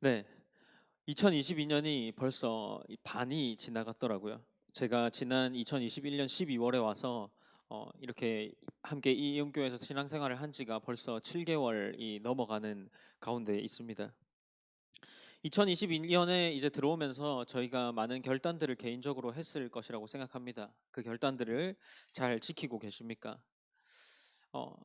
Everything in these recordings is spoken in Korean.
네. 2022년이 벌써 반이 지나갔더라고요. 제가 지난 2021년 12월에 와서 이렇게 함께 이 영교에서 신앙생활을 한 지가 벌써 7개월이 넘어가는 가운데 있습니다. 2022년에 이제 들어오면서 저희가 많은 결단들을 개인적으로 했을 것이라고 생각합니다. 그 결단들을 잘 지키고 계십니까?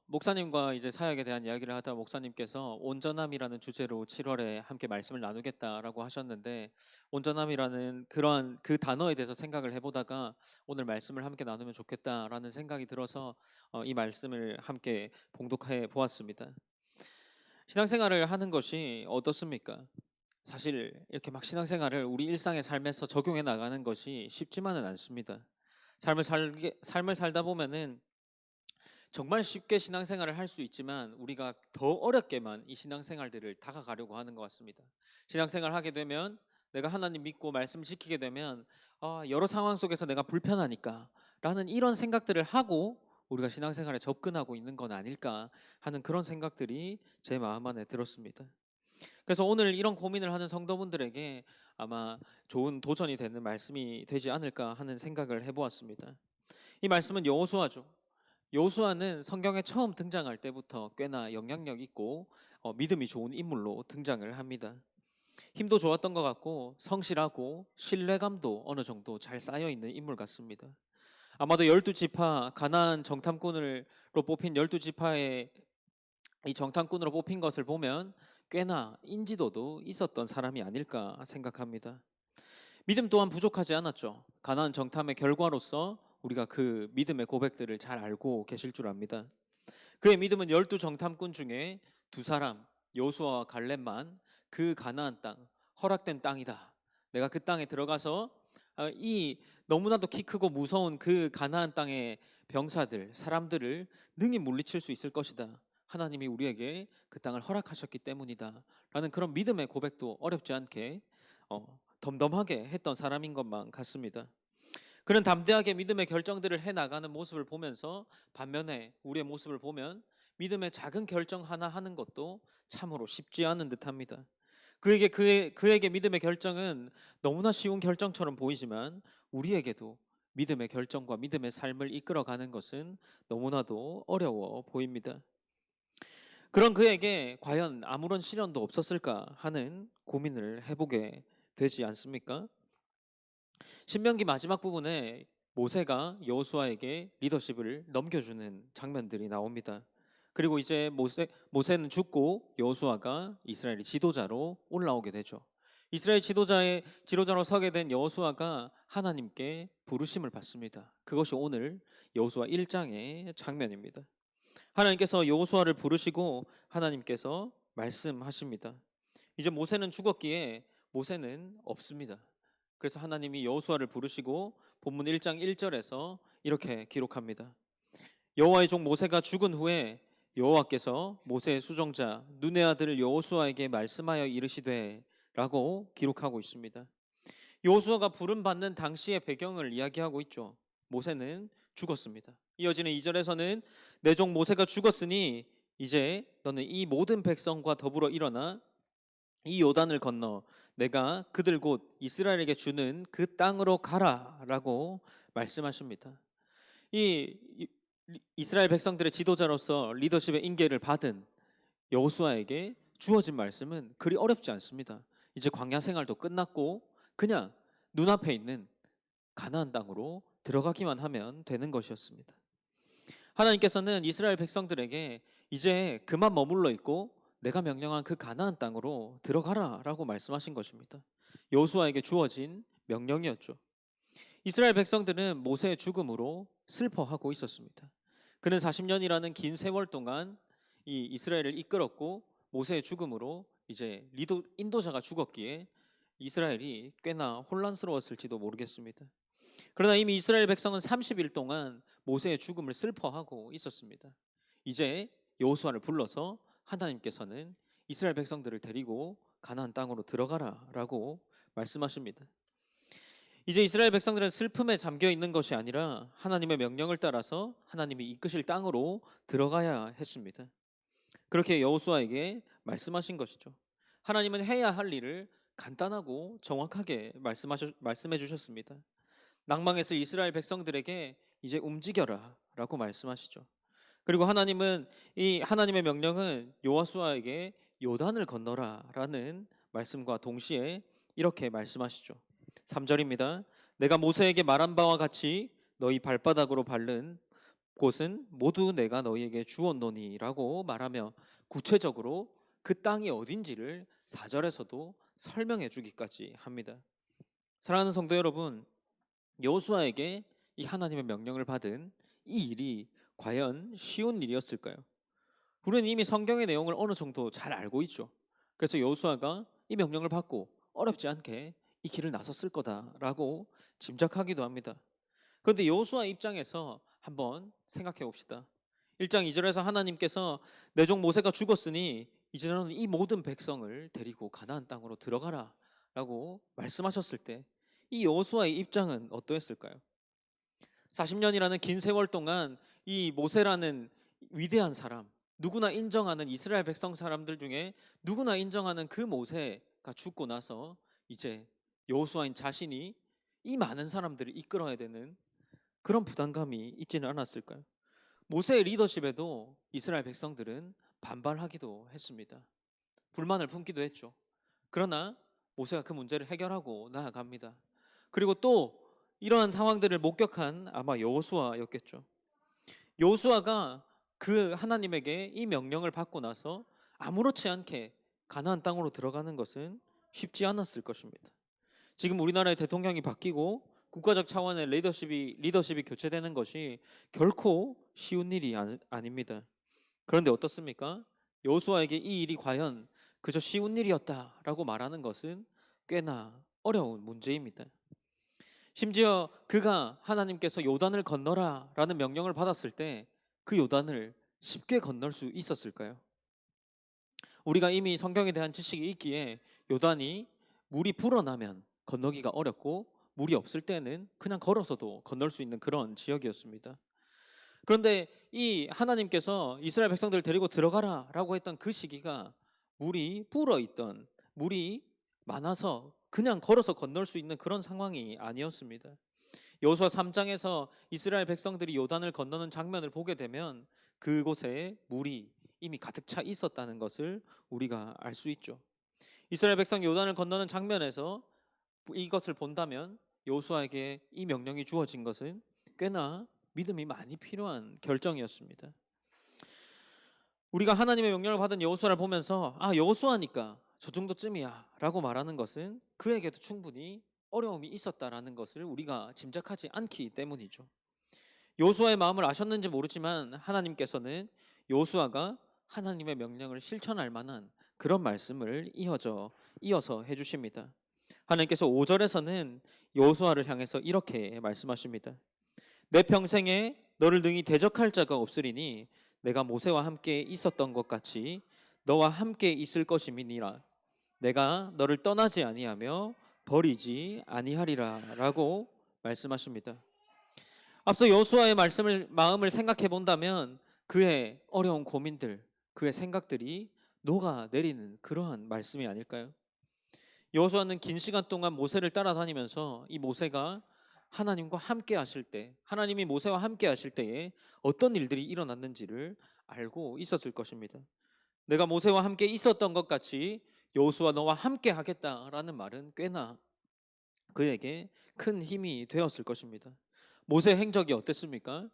목사님과 이제 사역에 대한 이야기를 하다 목사님께서 온전함이라는 주제로 7월에 함께 말씀을 나누겠다라고 하셨는데, 온전함이라는 그러한 그 단어에 대해서 생각을 해보다가 오늘 말씀을 함께 나누면 좋겠다라는 생각이 들어서 이 말씀을 함께 봉독해 보았습니다. 신앙생활을 하는 것이 어떻습니까? 사실 이렇게 막 신앙생활을 우리 일상의 삶에서 적용해 나가는 것이 쉽지만은 않습니다. 삶을 살다 보면은 정말 쉽게 신앙생활을 할 수 있지만 우리가 더 어렵게만 이 신앙생활들을 다가가려고 하는 것 같습니다. 신앙생활 하게 되면, 내가 하나님 믿고 말씀 지키게 되면 여러 상황 속에서 내가 불편하니까 라는 이런 생각들을 하고 우리가 신앙생활에 접근하고 있는 건 아닐까 하는 그런 생각들이 제 마음 안에 들었습니다. 그래서 오늘 이런 고민을 하는 성도분들에게 아마 좋은 도전이 되는 말씀이 되지 않을까 하는 생각을 해보았습니다. 이 말씀은 여호수아죠. 여호수아는 성경에 처음 등장할 때부터 꽤나 영향력 있고 믿음이 좋은 인물로 등장을 합니다. 힘도 좋았던 것 같고 성실하고 신뢰감도 어느 정도 잘 쌓여 있는 인물 같습니다. 아마도 12지파 가나안 정탐꾼으로 뽑힌 12지파의 이 정탐꾼으로 뽑힌 것을 보면 꽤나 인지도도 있었던 사람이 아닐까 생각합니다. 믿음 또한 부족하지 않았죠. 가나안 정탐의 결과로서 우리가 그 믿음의 고백들을 잘 알고 계실 줄 압니다. 그의 믿음은 12정탐꾼 중에 두 사람, 여호수아와 갈렙만 그 가나안 땅, 허락된 땅이다. 내가 그 땅에 들어가서 이 너무나도 키 크고 무서운 그 가나안 땅의 병사들, 사람들을 능히 물리칠 수 있을 것이다. 하나님이 우리에게 그 땅을 허락하셨기 때문이다. 라는 그런 믿음의 고백도 어렵지 않게 덤덤하게 했던 사람인 것만 같습니다. 그런 담대하게 믿음의 결정들을 해 나가는 모습을 보면서, 반면에 우리의 모습을 보면 믿음의 작은 결정 하나 하는 것도 참으로 쉽지 않은 듯합니다. 그에게 믿음의 결정은 너무나 쉬운 결정처럼 보이지만 우리에게도 믿음의 결정과 믿음의 삶을 이끌어가는 것은 너무나도 어려워 보입니다. 그런 그에게 과연 아무런 시련도 없었을까 하는 고민을 해보게 되지 않습니까? 신명기 마지막 부분에 모세가 여호수아에게 리더십을 넘겨주는 장면들이 나옵니다. 그리고 이제 모세는 죽고 여호수아가 이스라엘의 지도자로 올라오게 되죠. 이스라엘 지도자로 서게 된 여호수아가 하나님께 부르심을 받습니다. 그것이 오늘 여호수아 1장의 장면입니다. 하나님께서 여호수아를 부르시고 하나님께서 말씀하십니다. 이제 모세는 죽었기에 모세는 없습니다. 그래서 하나님이 여호수아를 부르시고 본문 1장 1절에서 이렇게 기록합니다. 여호와의 종 모세가 죽은 후에 여호와께서 모세의 수종자 눈의 아들 여호수아에게 말씀하여 이르시되 라고 기록하고 있습니다. 여호수아가 부름 받는 당시의 배경을 이야기하고 있죠. 모세는 죽었습니다. 이어지는 2절에서는 내 종 모세가 죽었으니 이제 너는 이 모든 백성과 더불어 일어나 이 요단을 건너 내가 그들 곧 이스라엘에게 주는 그 땅으로 가라라고 말씀하십니다. 이스라엘 백성들의 지도자로서 리더십의 인계를 받은 여호수아에게 주어진 말씀은 그리 어렵지 않습니다. 이제 광야 생활도 끝났고 그냥 눈앞에 있는 가나안 땅으로 들어가기만 하면 되는 것이었습니다. 하나님께서는 이스라엘 백성들에게 이제 그만 머물러 있고 내가 명령한 그 가나안 땅으로 들어가라라고 말씀하신 것입니다. 여호수아에게 주어진 명령이었죠. 이스라엘 백성들은 모세의 죽음으로 슬퍼하고 있었습니다. 그는 40년이라는 긴 세월 동안 이 이스라엘을 이끌었고 모세의 죽음으로 이제 인도자가 죽었기에 이스라엘이 꽤나 혼란스러웠을지도 모르겠습니다. 그러나 이미 이스라엘 백성은 30일 동안 모세의 죽음을 슬퍼하고 있었습니다. 이제 여호수아를 불러서 하나님께서는 이스라엘 백성들을 데리고 가나안 땅으로 들어가라라고 말씀하십니다. 이제 이스라엘 백성들은 슬픔에 잠겨 있는 것이 아니라 하나님의 명령을 따라서 하나님이 이끄실 땅으로 들어가야 했습니다. 그렇게 여호수아에게 말씀하신 것이죠. 하나님은 해야 할 일을 간단하고 정확하게 말씀해 주셨습니다. 낭망에서 이스라엘 백성들에게 이제 움직여라 라고 말씀하시죠. 그리고 하나님은 이 하나님의 명령은 여호수아에게 요단을 건너라라는 말씀과 동시에 이렇게 말씀하시죠. 3절입니다. 내가 모세에게 말한 바와 같이 너희 발바닥으로 밟는 곳은 모두 내가 너희에게 주었노니라고 말하며 구체적으로 그 땅이 어딘지를 4절에서도 설명해 주기까지 합니다. 사랑하는 성도 여러분, 여호수아에게 이 하나님의 명령을 받은 이 일이 과연 쉬운 일이었을까요? 우리는 이미 성경의 내용을 어느 정도 잘 알고 있죠. 그래서 여호수아가 이 명령을 받고 어렵지 않게 이 길을 나섰을 거다라고 짐작하기도 합니다. 그런데 여호수아 입장에서 한번 생각해 봅시다. 1장 2절에서 하나님께서 내 종 모세가 죽었으니 이제 너는 이 모든 백성을 데리고 가나안 땅으로 들어가라라고 말씀하셨을 때 이 여호수아의 입장은 어떠했을까요? 40년이라는 긴 세월 동안 이 모세라는 위대한 사람, 누구나 인정하는 이스라엘 백성 사람들 중에 누구나 인정하는 그 모세가 죽고 나서 이제 여호수아인 자신이 이 많은 사람들을 이끌어야 되는 그런 부담감이 있지는 않았을까요? 모세의 리더십에도 이스라엘 백성들은 반발하기도 했습니다. 불만을 품기도 했죠. 그러나 모세가 그 문제를 해결하고 나아갑니다. 그리고 또 이러한 상황들을 목격한 아마 여호수아였겠죠. 여호수아가 그 하나님에게 이 명령을 받고 나서 아무렇지 않게 가나안 땅으로 들어가는 것은 쉽지 않았을 것입니다. 지금 우리나라의 대통령이 바뀌고 국가적 차원의 리더십이 교체되는 것이 결코 쉬운 일이 아닙니다. 그런데 어떻습니까? 여호수아에게 이 일이 과연 그저 쉬운 일이었다라고 말하는 것은 꽤나 어려운 문제입니다. 심지어 그가 하나님께서 요단을 건너라라는 명령을 받았을 때 그 요단을 쉽게 건널 수 있었을까요? 우리가 이미 성경에 대한 지식이 있기에 요단이 물이 불어나면 건너기가 어렵고 물이 없을 때는 그냥 걸어서도 건널 수 있는 그런 지역이었습니다. 그런데 이 하나님께서 이스라엘 백성들을 데리고 들어가라라고 했던 그 시기가 물이 불어 있던, 물이 많아서 그냥 걸어서 건널 수 있는 그런 상황이 아니었습니다. 여호수아 3장에서 이스라엘 백성들이 요단을 건너는 장면을 보게 되면 그곳에 물이 이미 가득 차 있었다는 것을 우리가 알 수 있죠. 이스라엘 백성 요단을 건너는 장면에서 이것을 본다면 여호수아에게 이 명령이 주어진 것은 꽤나 믿음이 많이 필요한 결정이었습니다. 우리가 하나님의 명령을 받은 여호수아를 보면서 여호수아니까 저 정도쯤이야라고 말하는 것은 그에게도 충분히 어려움이 있었다라는 것을 우리가 짐작하지 않기 때문이죠. 여호수아의 마음을 아셨는지 모르지만 하나님께서는 여호수아가 하나님의 명령을 실천할 만한 그런 말씀을 이어서 해주십니다. 하나님께서 5절에서는 여호수아를 향해서 이렇게 말씀하십니다. 내 평생에 너를 능히 대적할 자가 없으리니 내가 모세와 함께 있었던 것 같이 너와 함께 있을 것임이니라. 내가 너를 떠나지 아니하며 버리지 아니하리라라고 말씀하십니다. 앞서 여호수아의 마음을 생각해 본다면 그의 어려운 고민들, 그의 생각들이 녹아내리는 그러한 말씀이 아닐까요? 여호수아는 긴 시간 동안 모세를 따라다니면서 이 모세가 하나님과 함께 하실 때, 하나님이 모세와 함께 하실 때에 어떤 일들이 일어났는지를 알고 있었을 것입니다. 내가 모세와 함께 있었던 것 같이 여호수아 너와 함께 하겠다라는 말은 꽤나 그에게 큰 힘이 되었을 것입니다. 모세의 행적이 어땠습니까?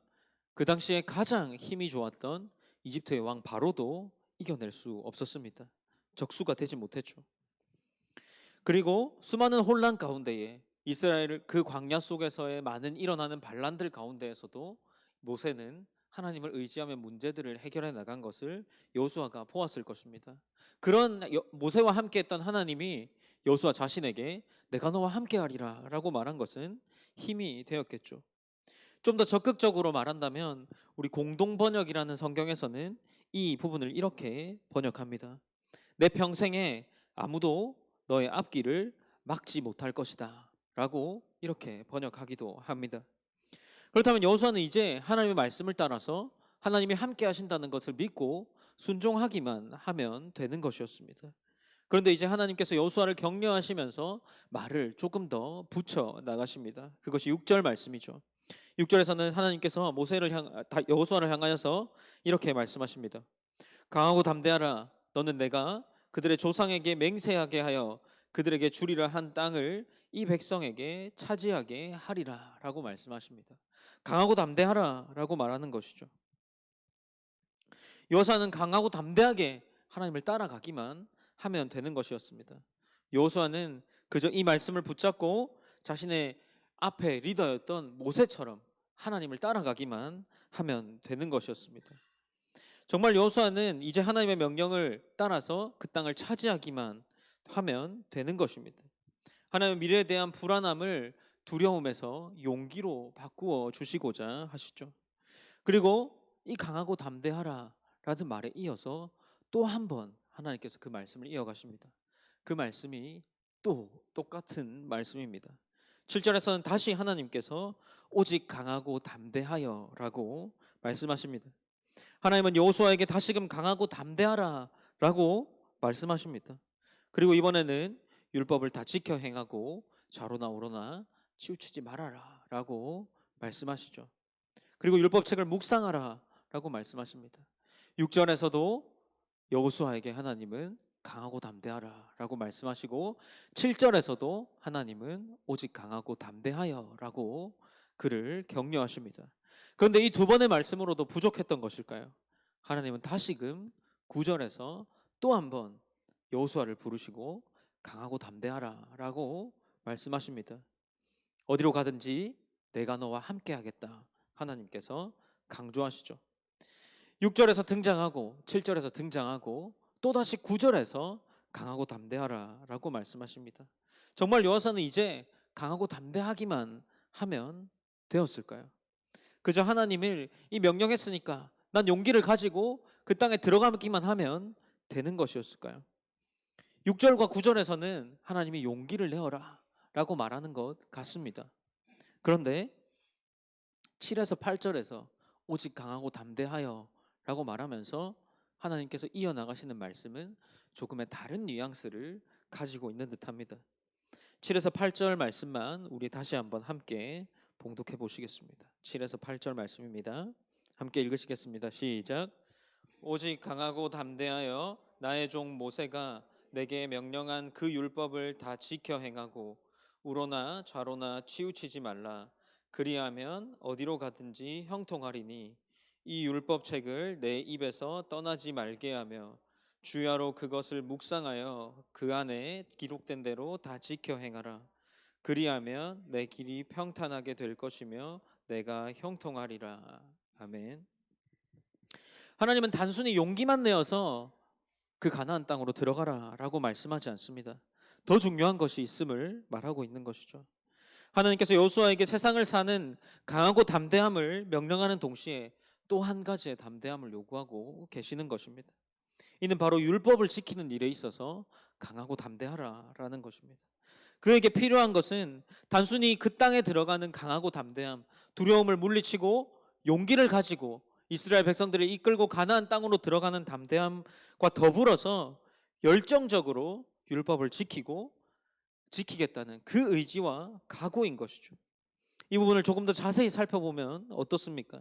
그 당시에 가장 힘이 좋았던 이집트의 왕 바로도 이겨낼 수 없었습니다. 적수가 되지 못했죠. 그리고 수많은 혼란 가운데에 이스라엘 그 광야 속에서의 많은 일어나는 반란들 가운데에서도 모세는 하나님을 의지하며 문제들을 해결해 나간 것을 여호수아가 보았을 것입니다. 그런 모세와 함께했던 하나님이 여호수아 자신에게 내가 너와 함께하리라라고 말한 것은 힘이 되었겠죠. 좀 더 적극적으로 말한다면 우리 공동 번역이라는 성경에서는 이 부분을 이렇게 번역합니다. 내 평생에 아무도 너의 앞길을 막지 못할 것이다 라고 이렇게 번역하기도 합니다. 그렇다면 여호수아는 이제 하나님의 말씀을 따라서 하나님이 함께 하신다는 것을 믿고 순종하기만 하면 되는 것이었습니다. 그런데 이제 하나님께서 여호수아를 격려하시면서 말을 조금 더 붙여 나가십니다. 그것이 6절 말씀이죠. 6절에서는 하나님께서 여호수아를 향하여서 이렇게 말씀하십니다. 강하고 담대하라. 너는 내가 그들의 조상에게 맹세하게 하여 그들에게 주리라 한 땅을 이 백성에게 차지하게 하리라라고 말씀하십니다. 강하고 담대하라라고 말하는 것이죠. 여호수아는 강하고 담대하게 하나님을 따라가기만 하면 되는 것이었습니다. 여호수아는 그저 이 말씀을 붙잡고 자신의 앞에 리더였던 모세처럼 하나님을 따라가기만 하면 되는 것이었습니다. 정말 여호수아는 이제 하나님의 명령을 따라서 그 땅을 차지하기만 하면 되는 것입니다. 하나님의 미래에 대한 불안함을 두려움에서 용기로 바꾸어 주시고자 하시죠. 그리고 이 강하고 담대하라 라는 말에 이어서 또 한 번 하나님께서 그 말씀을 이어가십니다. 그 말씀이 또 똑같은 말씀입니다. 7절에서는 다시 하나님께서 오직 강하고 담대하여 라고 말씀하십니다. 하나님은 여호수아에게 다시금 강하고 담대하라 라고 말씀하십니다. 그리고 이번에는 율법을 다 지켜 행하고 좌로나 우로나 치우치지 말아라 라고 말씀하시죠. 그리고 율법책을 묵상하라 라고 말씀하십니다. 6절에서도 여호수아에게 하나님은 강하고 담대하라 라고 말씀하시고 7절에서도 하나님은 오직 강하고 담대하여 라고 그를 격려하십니다. 그런데 이 두 번의 말씀으로도 부족했던 것일까요? 하나님은 다시금 9절에서 또 한 번 여호수아를 부르시고 강하고 담대하라 라고 말씀하십니다. 어디로 가든지 내가 너와 함께 하겠다 하나님께서 강조하시죠. 6절에서 등장하고 7절에서 등장하고 또다시 9절에서 강하고 담대하라 라고 말씀하십니다. 정말 여호수아는 이제 강하고 담대하기만 하면 되었을까요? 그저 하나님을 이 명령했으니까 난 용기를 가지고 그 땅에 들어가기만 하면 되는 것이었을까요? 6절과 9절에서는 하나님이 용기를 내어라 라고 말하는 것 같습니다. 그런데 7에서 8절에서 오직 강하고 담대하여 라고 말하면서 하나님께서 이어나가시는 말씀은 조금의 다른 뉘앙스를 가지고 있는 듯합니다. 7에서 8절 말씀만 우리 다시 한번 함께 봉독해 보시겠습니다. 7에서 8절 말씀입니다. 함께 읽으시겠습니다. 시작. 오직 강하고 담대하여 나의 종 모세가 내게 명령한 그 율법을 다 지켜 행하고 우로나 좌로나 치우치지 말라. 그리하면 어디로 가든지 형통하리니 이 율법책을 내 입에서 떠나지 말게 하며 주야로 그것을 묵상하여 그 안에 기록된 대로 다 지켜 행하라. 그리하면 내 길이 평탄하게 될 것이며 내가 형통하리라. 아멘. 하나님은 단순히 용기만 내어서 그 가나안 땅으로 들어가라라고 말씀하지 않습니다. 더 중요한 것이 있음을 말하고 있는 것이죠. 하나님께서 여호수아에게 세상을 사는 강하고 담대함을 명령하는 동시에 또 한 가지의 담대함을 요구하고 계시는 것입니다. 이는 바로 율법을 지키는 일에 있어서 강하고 담대하라라는 것입니다. 그에게 필요한 것은 단순히 그 땅에 들어가는 강하고 담대함, 두려움을 물리치고 용기를 가지고 이스라엘 백성들을 이끌고 가나안 땅으로 들어가는 담대함과 더불어서 열정적으로 율법을 지키겠다는 그 의지와 각오인 것이죠. 이 부분을 조금 더 자세히 살펴보면 어떻습니까?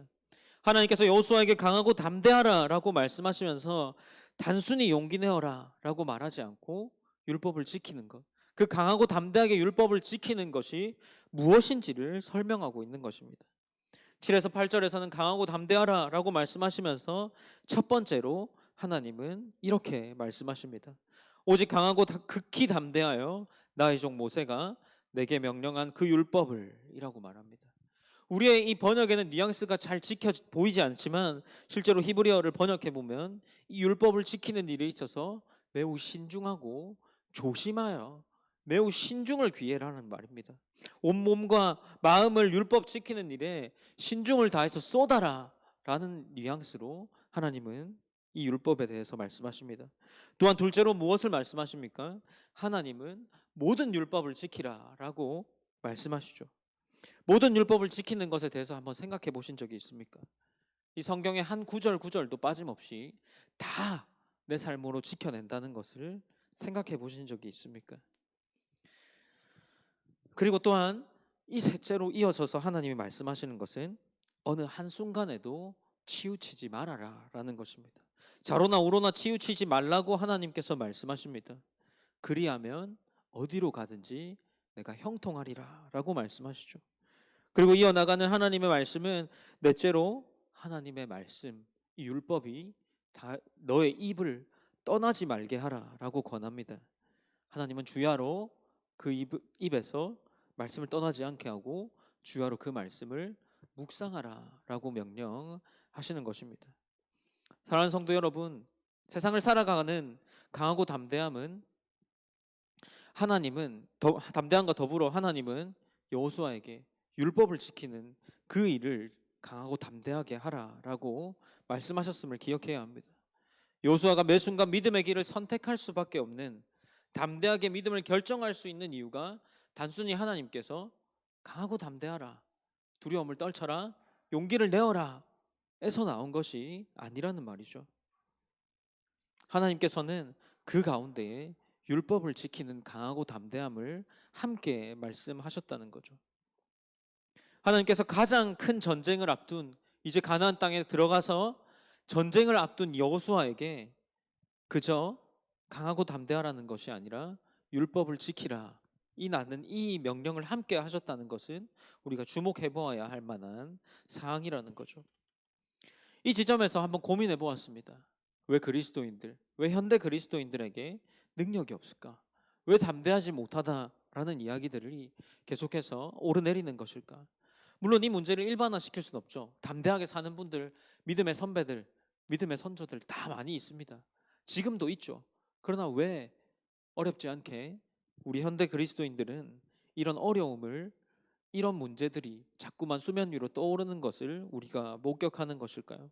하나님께서 여호수아에게 강하고 담대하라라고 말씀하시면서 단순히 용기 내어라라고 말하지 않고 율법을 지키는 것, 그 강하고 담대하게 율법을 지키는 것이 무엇인지를 설명하고 있는 것입니다. 7에서 8절에서는 강하고 담대하라라고 말씀하시면서 첫 번째로 하나님은 이렇게 말씀하십니다. 오직 강하고 극히 담대하여 나의 종 모세가 내게 명령한 그 율법을 이라고 말합니다. 우리의 이 번역에는 뉘앙스가 잘 지켜 보이지 않지만 실제로 히브리어를 번역해 보면 이 율법을 지키는 일에 있어서 매우 신중하고 조심하여 매우 신중을 기해라는 말입니다. 온 몸과 마음을 율법 지키는 일에 신중을 다해서 쏟아라라는 뉘앙스로 하나님은 이 율법에 대해서 말씀하십니다. 또한 둘째로 무엇을 말씀하십니까? 하나님은 모든 율법을 지키라라고 말씀하시죠. 모든 율법을 지키는 것에 대해서 한번 생각해 보신 적이 있습니까? 이 성경의 한 구절도 빠짐없이 다 내 삶으로 지켜낸다는 것을 생각해 보신 적이 있습니까? 그리고 또한 이 셋째로 이어져서 하나님이 말씀하시는 것은 어느 한순간에도 치우치지 말아라 라는 것입니다. 좌로나 우로나 치우치지 말라고 하나님께서 말씀하십니다. 그리하면 어디로 가든지 내가 형통하리라 라고 말씀하시죠. 그리고 이어나가는 하나님의 말씀은 넷째로 하나님의 말씀, 이 율법이 다 너의 입을 떠나지 말게 하라 라고 권합니다. 하나님은 주야로 그 입에서 말씀을 떠나지 않게 하고 주야로 그 말씀을 묵상하라 라고 명령하시는 것입니다. 사랑하는 성도 여러분, 세상을 살아가는 강하고 담대함은 담대함과 더불어 하나님은 여호수아에게 율법을 지키는 그 일을 강하고 담대하게 하라라고 말씀하셨음을 기억해야 합니다. 여호수아가 매 순간 믿음의 길을 선택할 수밖에 없는, 담대하게 믿음을 결정할 수 있는 이유가 단순히 하나님께서 강하고 담대하라, 두려움을 떨쳐라, 용기를 내어라 에서 나온 것이 아니라는 말이죠. 하나님께서는 그 가운데에 율법을 지키는 강하고 담대함을 함께 말씀하셨다는 거죠. 하나님께서 가장 큰 전쟁을 앞둔, 이제 가나안 땅에 들어가서 전쟁을 앞둔 여호수아에게 그저 강하고 담대하라는 것이 아니라 율법을 지키라, 이 명령을 함께 하셨다는 것은 우리가 주목해 보아야 할 만한 사항이라는 거죠. 이 지점에서 한번 고민해 보았습니다. 왜 현대 그리스도인들에게 능력이 없을까? 왜 담대하지 못하다라는 이야기들이 계속해서 오르내리는 것일까? 물론 이 문제를 일반화시킬 수는 없죠. 담대하게 사는 분들, 믿음의 선배들, 믿음의 선조들 다 많이 있습니다. 지금도 있죠. 그러나 왜 어렵지 않게 우리 현대 그리스도인들은 이런 문제들이 자꾸만 수면 위로 떠오르는 것을 우리가 목격하는 것일까요?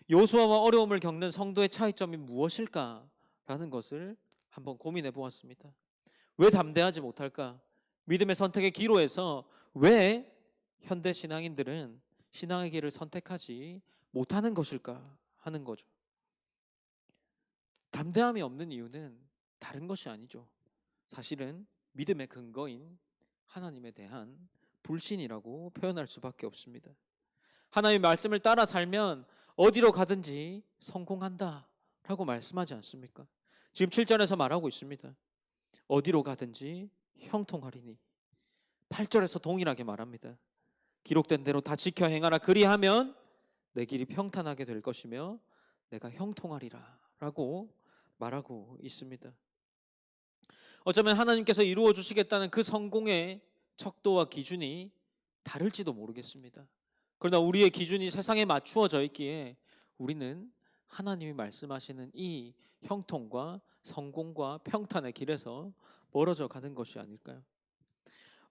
여호수아와 어려움을 겪는 성도의 차이점이 무엇일까라는 것을 한번 고민해 보았습니다. 왜 담대하지 못할까? 믿음의 선택의 기로에서 왜 현대 신앙인들은 신앙의 길을 선택하지 못하는 것일까 하는 거죠. 담대함이 없는 이유는 다른 것이 아니죠. 사실은 믿음의 근거인 하나님에 대한 불신이라고 표현할 수밖에 없습니다. 하나님의 말씀을 따라 살면 어디로 가든지 성공한다 라고 말씀하지 않습니까? 지금 7절에서 말하고 있습니다. 어디로 가든지 형통하리니. 8절에서 동일하게 말합니다. 기록된 대로 다 지켜 행하라. 그리하면 내 길이 평탄하게 될 것이며 내가 형통하리라 라고 말하고 있습니다. 어쩌면 하나님께서 이루어 주시겠다는 그 성공의 척도와 기준이 다를지도 모르겠습니다. 그러나 우리의 기준이 세상에 맞추어져 있기에 우리는 하나님이 말씀하시는 이 형통과 성공과 평탄의 길에서 멀어져 가는 것이 아닐까요?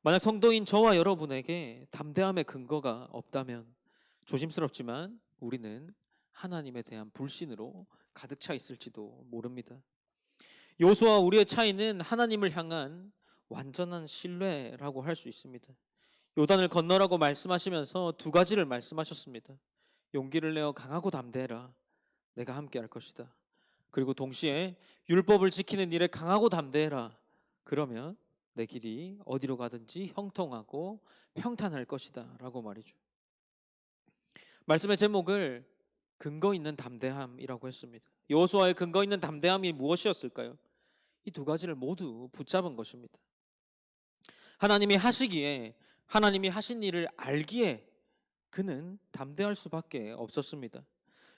만약 성도인 저와 여러분에게 담대함의 근거가 없다면 조심스럽지만 우리는 하나님에 대한 불신으로 가득 차 있을지도 모릅니다. 여호수아와 우리의 차이는 하나님을 향한 완전한 신뢰라고 할 수 있습니다. 요단을 건너라고 말씀하시면서 두 가지를 말씀하셨습니다. 용기를 내어 강하고 담대해라. 내가 함께 할 것이다. 그리고 동시에 율법을 지키는 일에 강하고 담대해라. 그러면 내 길이 어디로 가든지 형통하고 평탄할 것이다 라고 말이죠. 말씀의 제목을 근거 있는 담대함이라고 했습니다. 여호수아의 근거 있는 담대함이 무엇이었을까요? 이 두 가지를 모두 붙잡은 것입니다. 하나님이 하시기에, 하나님이 하신 일을 알기에 그는 담대할 수밖에 없었습니다.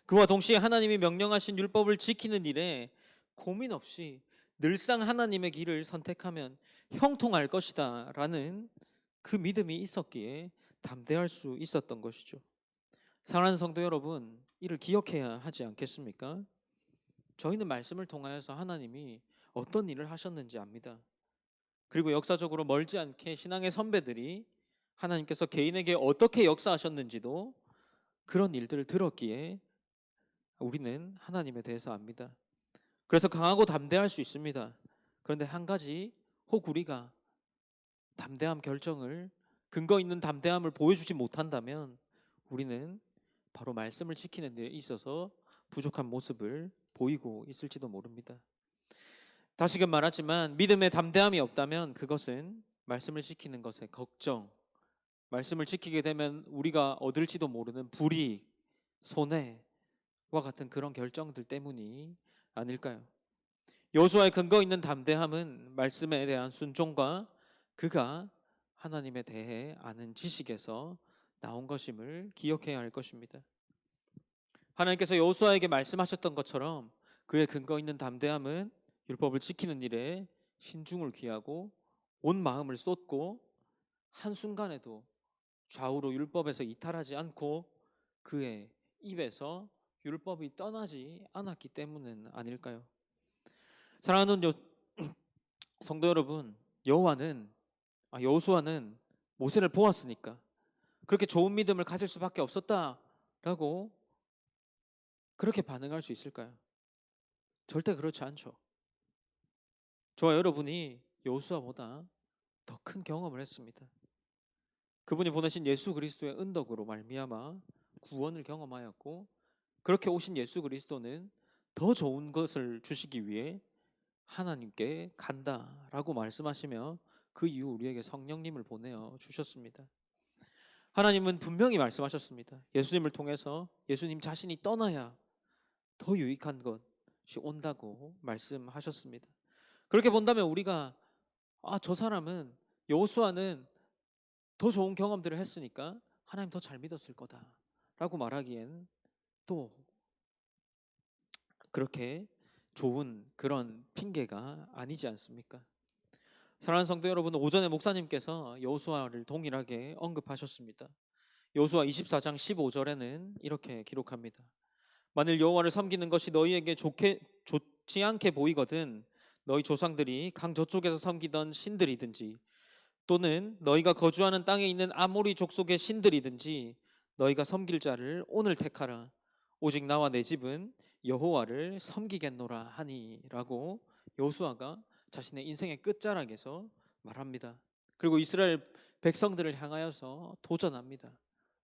그와 동시에 하나님이 명령하신 율법을 지키는 일에 고민 없이 늘상 하나님의 길을 선택하면 형통할 것이다 라는 그 믿음이 있었기에 담대할 수 있었던 것이죠. 사랑하는 성도 여러분, 이를 기억해야 하지 않겠습니까? 저희는 말씀을 통하여서 하나님이 어떤 일을 하셨는지 압니다. 그리고 역사적으로 멀지 않게 신앙의 선배들이 하나님께서 개인에게 어떻게 역사하셨는지도 그런 일들을 들었기에 우리는 하나님에 대해서 압니다. 그래서 강하고 담대할 수 있습니다. 그런데 한 가지, 혹 우리가 근거 있는 담대함을 보여주지 못한다면 우리는 바로 말씀을 지키는 데 있어서 부족한 모습을 보이고 있을지도 모릅니다. 다시금 말하지만 믿음의 담대함이 없다면 그것은 말씀을 지키는 것에 걱정, 말씀을 지키게 되면 우리가 얻을지도 모르는 불이익, 손해와 같은 그런 결정들 때문이 아닐까요? 여호수아의 근거 있는 담대함은 말씀에 대한 순종과 그가 하나님에 대해 아는 지식에서 나온 것임을 기억해야 할 것입니다. 하나님께서 여호수아에게 말씀하셨던 것처럼 그의 근거 있는 담대함은 율법을 지키는 일에 신중을 기하고 온 마음을 쏟고 한순간에도 좌우로 율법에서 이탈하지 않고 그의 입에서 율법이 떠나지 않았기 때문은 아닐까요? 사랑하는 성도 여러분, 여호수아는 모세를 보았으니까 그렇게 좋은 믿음을 가질 수밖에 없었다라고 그렇게 반응할 수 있을까요? 절대 그렇지 않죠. 저와 여러분이 여호수아보다 더 큰 경험을 했습니다. 그분이 보내신 예수 그리스도의 은덕으로 말미암아 구원을 경험하였고, 그렇게 오신 예수 그리스도는 더 좋은 것을 주시기 위해 하나님께 간다라고 말씀하시며 그 이후 우리에게 성령님을 보내어 주셨습니다. 하나님은 분명히 말씀하셨습니다. 예수님을 통해서 예수님 자신이 떠나야 더 유익한 것이 온다고 말씀하셨습니다. 그렇게 본다면 우리가 저 사람은 여호수아는 더 좋은 경험들을 했으니까 하나님 더 잘 믿었을 거다라고 말하기엔 또 그렇게 좋은 그런 핑계가 아니지 않습니까? 사랑하는 성도 여러분, 오전에 목사님께서 여호수아를 동일하게 언급하셨습니다. 여호수아 24장 15절에는 이렇게 기록합니다. 만일 여호와를 섬기는 것이 너희에게 좋지 않게 보이거든 너희 조상들이 강 저쪽에서 섬기던 신들이든지 또는 너희가 거주하는 땅에 있는 아모리 족속의 신들이든지 너희가 섬길 자를 오늘 택하라. 오직 나와 내 집은 여호와를 섬기겠노라 하니라고 여호수아가 자신의 인생의 끝자락에서 말합니다. 그리고 이스라엘 백성들을 향하여서 도전합니다.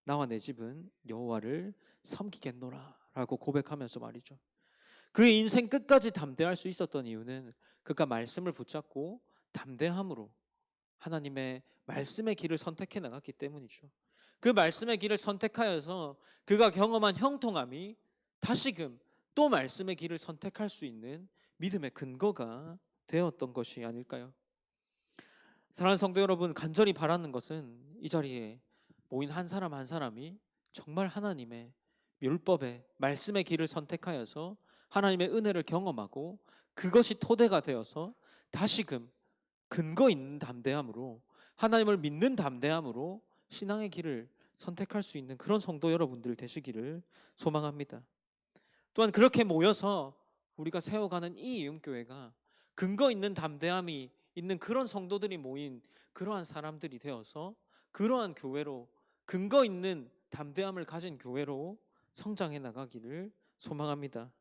나와 내 집은 여호와를 섬기겠노라라고 고백하면서 말이죠. 그의 인생 끝까지 담대할 수 있었던 이유는 그가 말씀을 붙잡고 담대함으로 하나님의 말씀의 길을 선택해 나갔기 때문이죠. 그 말씀의 길을 선택하여서 그가 경험한 형통함이 다시금 또 말씀의 길을 선택할 수 있는 믿음의 근거가 되었던 것이 아닐까요? 사랑하는 성도 여러분, 간절히 바라는 것은 이 자리에 모인 한 사람 한 사람이 정말 하나님의 율법의 말씀의 길을 선택하여서 하나님의 은혜를 경험하고 그것이 토대가 되어서 다시금 근거 있는 담대함으로 하나님을 믿는 담대함으로 신앙의 길을 선택할 수 있는 그런 성도 여러분들 되시기를 소망합니다. 또한 그렇게 모여서 우리가 세워가는 이 이음교회가 근거 있는 담대함이 있는 그런 성도들이 모인 그러한 사람들이 되어서 그러한 교회로 근거 있는 담대함을 가진 교회로 성장해 나가기를 소망합니다.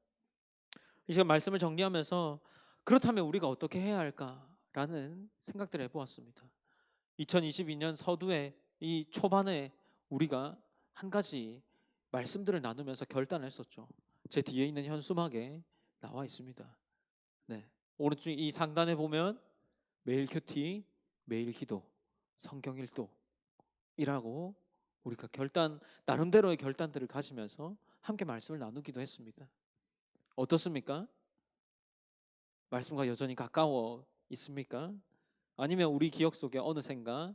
이 시간 말씀을 정리하면서 그렇다면 우리가 어떻게 해야 할까라는 생각들을 해보았습니다. 2022년 서두에 이 초반에 우리가 한 가지 말씀들을 나누면서 결단을 했었죠. 제 뒤에 있는 현수막에 나와 있습니다. 네, 오른쪽 이 상단에 보면 매일 큐티, 매일 기도, 성경 일독이라고 우리가 나름대로의 결단들을 가지면서 함께 말씀을 나누기도 했습니다. 어떻습니까? 말씀과 여전히 가까워 있습니까? 아니면 우리 기억 속에 어느샌가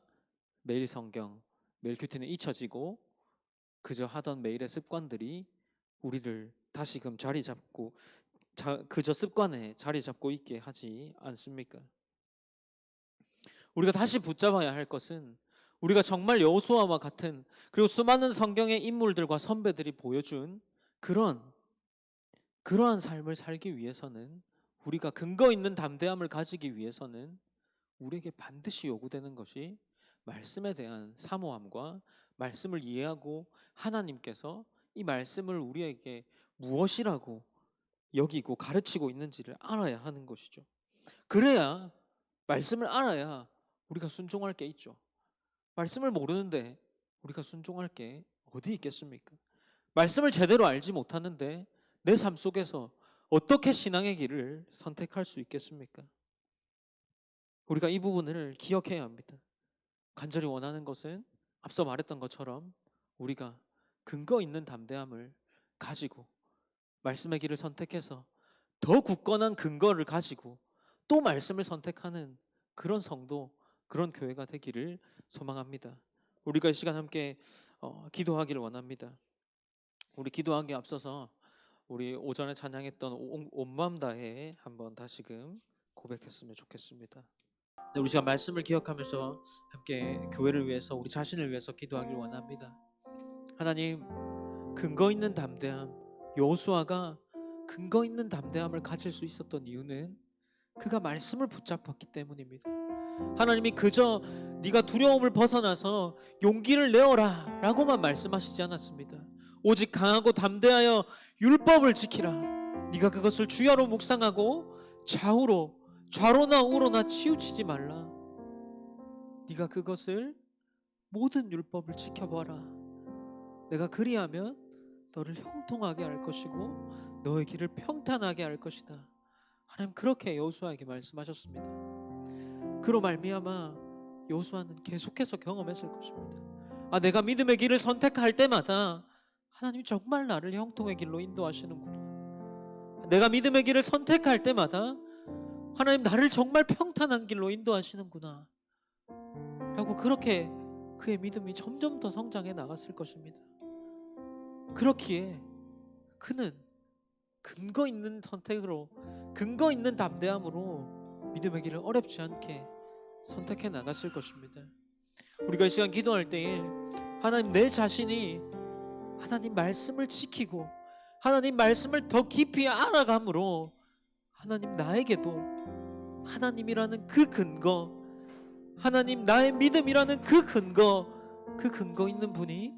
매일 성경, 매일 큐티는 잊혀지고 그저 하던 매일의 습관들이 우리를 다시금 그저 습관에 자리 잡고 있게 하지 않습니까? 우리가 다시 붙잡아야 할 것은 우리가 정말 여호수아와 같은 그리고 수많은 성경의 인물들과 선배들이 보여준 그러한 삶을 살기 위해서는 우리가 근거 있는 담대함을 가지기 위해서는 우리에게 반드시 요구되는 것이 말씀에 대한 사모함과 말씀을 이해하고 하나님께서 이 말씀을 우리에게 무엇이라고 여기고 가르치고 있는지를 알아야 하는 것이죠. 그래야 말씀을 알아야 우리가 순종할 게 있죠. 말씀을 모르는데 우리가 순종할 게 어디 있겠습니까? 말씀을 제대로 알지 못하는데 내 삶 속에서 어떻게 신앙의 길을 선택할 수 있겠습니까? 우리가 이 부분을 기억해야 합니다. 간절히 원하는 것은 앞서 말했던 것처럼 우리가 근거 있는 담대함을 가지고 말씀의 길을 선택해서 더 굳건한 근거를 가지고 또 말씀을 선택하는 그런 성도, 그런 교회가 되기를 소망합니다. 우리가 이 시간 함께 기도하기를 원합니다. 우리 기도하기에 앞서서 우리 오전에 찬양했던 온 마음 다해 한번 다시금 고백했으면 좋겠습니다. 네, 우리 시간 말씀을 기억하면서 함께 교회를 위해서, 우리 자신을 위해서 기도하길 원합니다. 하나님, 근거 있는 담대함, 여호수아가 근거 있는 담대함을 가질 수 있었던 이유는 그가 말씀을 붙잡았기 때문입니다. 하나님이 그저 네가 두려움을 벗어나서 용기를 내어라 라고만 말씀하시지 않았습니다. 오직 강하고 담대하여 율법을 지키라. 네가 그것을 주야로 묵상하고 좌로나 우로나 치우치지 말라. 네가 그것을 모든 율법을 지켜봐라. 내가 그리하면 너를 형통하게 할 것이고 너의 길을 평탄하게 할 것이다. 하나님 그렇게 여호수아에게 말씀하셨습니다. 그로 말미암아 여호수아는 계속해서 경험했을 것입니다. 내가 믿음의 길을 선택할 때마다 하나님이 정말 나를 형통의 길로 인도하시는구나. 내가 믿음의 길을 선택할 때마다 하나님 나를 정말 평탄한 길로 인도하시는구나 라고 그렇게 그의 믿음이 점점 더 성장해 나갔을 것입니다. 그렇기에 그는 근거 있는 선택으로, 근거 있는 담대함으로 믿음의 길을 어렵지 않게 선택해 나갔을 것입니다. 우리가 이 시간 기도할 때에 하나님, 내 자신이 하나님 말씀을 지키고 하나님 말씀을 더 깊이 알아감으로 하나님 나에게도 하나님이라는 그 근거, 하나님 나의 믿음이라는 그 근거 있는 분이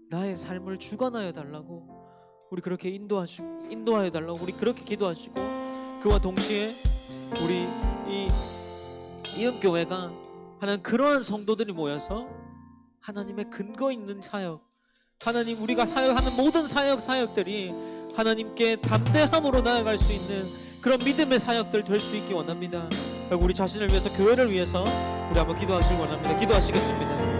나의 삶을 주관하여 달라고, 우리 그렇게 인도하여 달라고 우리 그렇게 기도하시고, 그와 동시에 우리 이 이음교회가 하나님 그러한 성도들이 모여서 하나님의 근거 있는 사역, 하나님 우리가 사역하는 모든 사역들이 하나님께 담대함으로 나아갈 수 있는 그런 믿음의 사역들 될 수 있기 원합니다. 우리 자신을 위해서, 교회를 위해서 우리 한번 기도하시기 원합니다. 기도하시겠습니다.